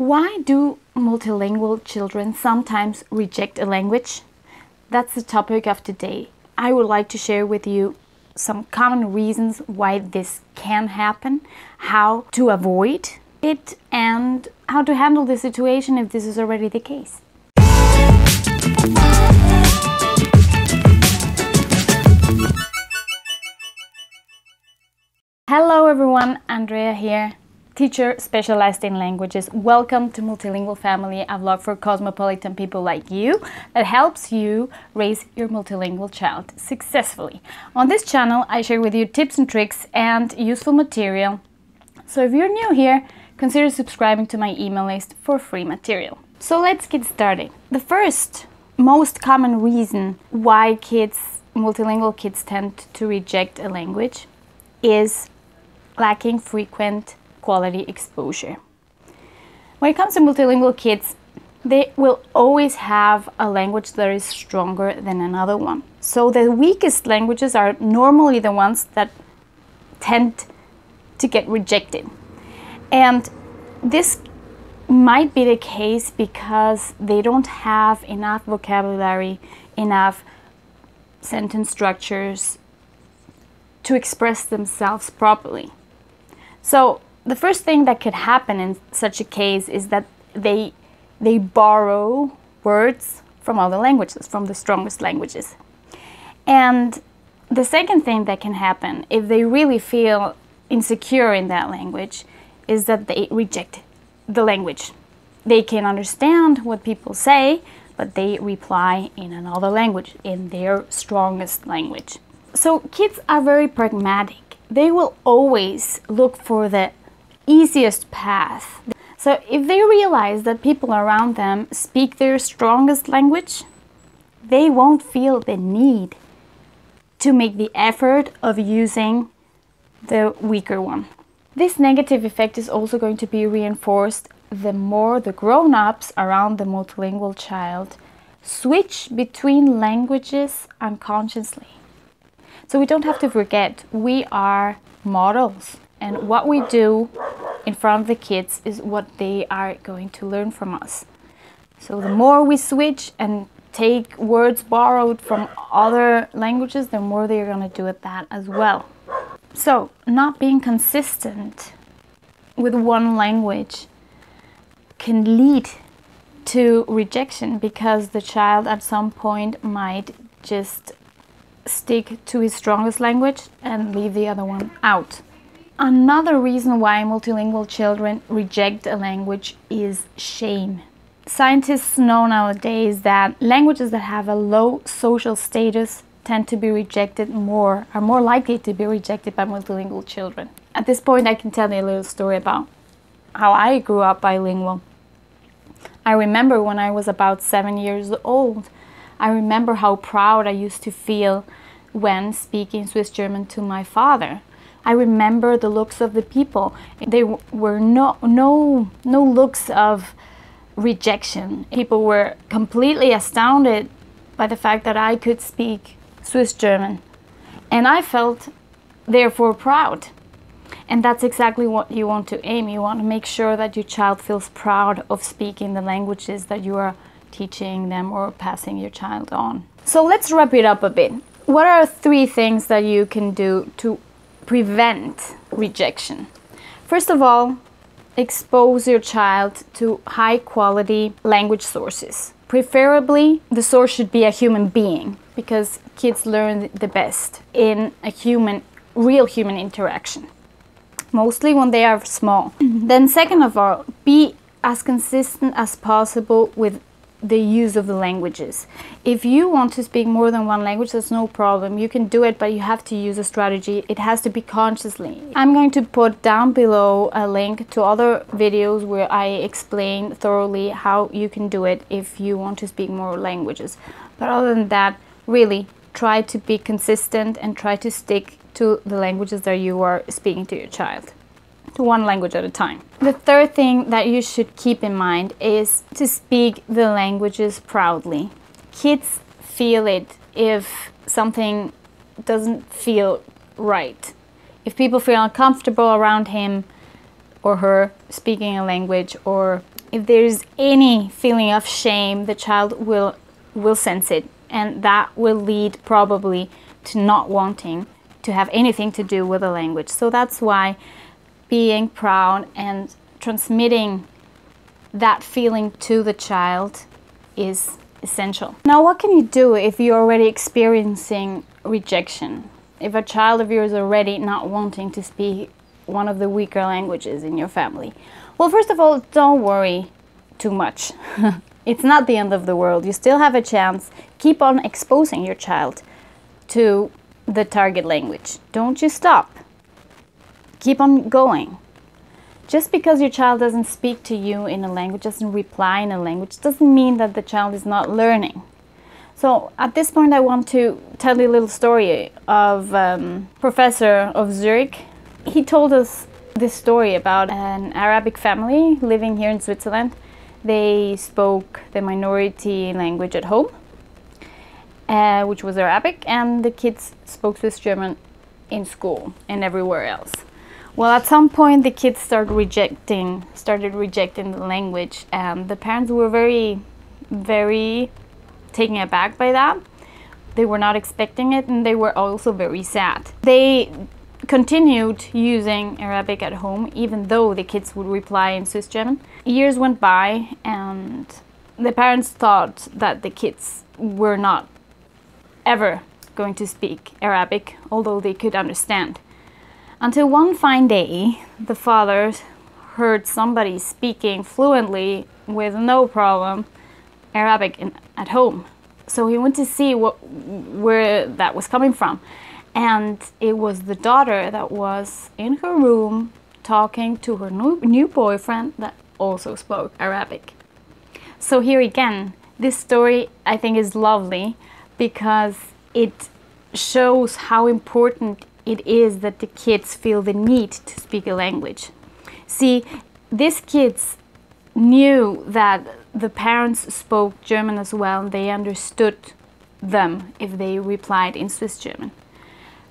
Why do multilingual children sometimes reject a language? That's the topic of today. I would like to share with you some common reasons why this can happen, how to avoid it, and how to handle the situation if this is already the case. Hello everyone, Andrea here, teacher specialized in languages. Welcome to Multilingual Family, a vlog for cosmopolitan people like you that helps you raise your multilingual child successfully. On this channel, I share with you tips and tricks and useful material. So if you're new here, consider subscribing to my email list for free material. So let's get started. The first most common reason why multilingual kids tend to reject a language is lacking frequent quality exposure. When it comes to multilingual kids, they will always have a language that is stronger than another one. So the weakest languages are normally the ones that tend to get rejected. And this might be the case because they don't have enough vocabulary, enough sentence structures to express themselves properly. So the first thing that could happen in such a case is that they borrow words from other languages, from the strongest languages. And the second thing that can happen if they really feel insecure in that language is that they reject the language. They can understand what people say, but they reply in another language, in their strongest language. So kids are very pragmatic. They will always look for the easiest path. So if they realize that people around them speak their strongest language, they won't feel the need to make the effort of using the weaker one. This negative effect is also going to be reinforced the more the grown-ups around the multilingual child switch between languages unconsciously. So we don't have to forget, we are models, and what we do in front of the kids is what they are going to learn from us. So the more we switch and take words borrowed from other languages, the more they're going to do it that as well. So not being consistent with one language can lead to rejection because the child at some point might just stick to his strongest language and leave the other one out. Another reason why multilingual children reject a language is shame. Scientists know nowadays that languages that have a low social status tend to be rejected more, are more likely to be rejected by multilingual children. At this point, I can tell you a little story about how I grew up bilingual. I remember when I was about 7 years old, I remember how proud I used to feel when speaking Swiss German to my father. I remember the looks of the people. There were no looks of rejection. People were completely astounded by the fact that I could speak Swiss German. And I felt therefore proud. And that's exactly what you want to aim. You want to make sure that your child feels proud of speaking the languages that you are teaching them or passing your child on. So let's wrap it up a bit. What are 3 things that you can do to prevent rejection? First of all, expose your child to high quality language sources. Preferably, the source should be a human being because kids learn the best in a real human interaction, mostly when they are small. Then second of all, be as consistent as possible with the use of the languages. If you want to speak more than one language, that's no problem. You can do it, but you have to use a strategy. It has to be consciously. I'm going to put down below a link to other videos where I explain thoroughly how you can do it if you want to speak more languages. But other than that, really try to be consistent and try to stick to the languages that you are speaking to your child, to one language at a time. The third thing that you should keep in mind is to speak the languages proudly. Kids feel it if something doesn't feel right. If people feel uncomfortable around him or her speaking a language or if there's any feeling of shame, the child will sense it, and that will lead probably to not wanting to have anything to do with the language. So that's why being proud and transmitting that feeling to the child is essential. Now, what can you do if you're already experiencing rejection? If a child of yours is already not wanting to speak one of the weaker languages in your family? Well, first of all, don't worry too much. It's not the end of the world. You still have a chance. Keep on exposing your child to the target language. Don't you stop. Keep on going. Just because your child doesn't speak to you in a language, doesn't reply in a language, doesn't mean that the child is not learning. So at this point, I want to tell you a little story of professor of Zurich. He told us this story about an Arabic family living here in Switzerland. They spoke the minority language at home, which was Arabic, and the kids spoke Swiss German in school and everywhere else. Well, at some point, the kids started rejecting the language, and the parents were very, very taken aback by that. They were not expecting it, and they were also very sad. They continued using Arabic at home, even though the kids would reply in Swiss German. Years went by, and the parents thought that the kids were not ever going to speak Arabic, although they could understand. Until one fine day, the father heard somebody speaking fluently with no problem Arabic at home. So he went to see where that was coming from. And it was the daughter that was in her room talking to her new boyfriend that also spoke Arabic. So here again, this story I think is lovely because it shows how important it is that the kids feel the need to speak a language. See, these kids knew that the parents spoke German as well, and they understood them if they replied in Swiss German.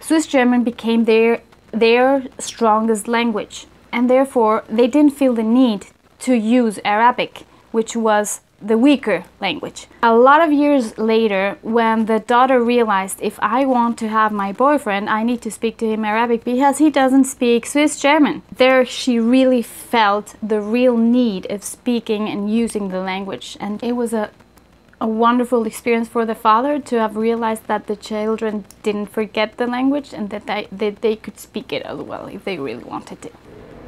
Swiss German became their strongest language, and therefore they didn't feel the need to use Arabic, which was the weaker language. A lot of years later, when the daughter realized, if I want to have my boyfriend, I need to speak to him Arabic because he doesn't speak Swiss German. There she really felt the real need of speaking and using the language. And it was a wonderful experience for the father to have realized that the children didn't forget the language and that they could speak it as well if they really wanted to.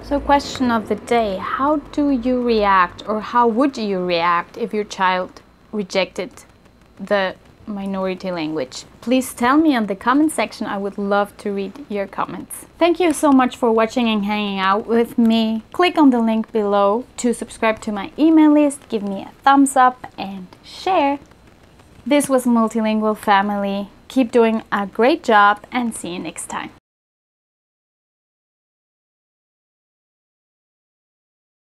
So, question of the day, how do you react, or how would you react if your child rejected the minority language? Please tell me in the comment section. I would love to read your comments. Thank you so much for watching and hanging out with me. Click on the link below to subscribe to my email list, give me a thumbs up and share. This was Multilingual Family. Keep doing a great job and see you next time.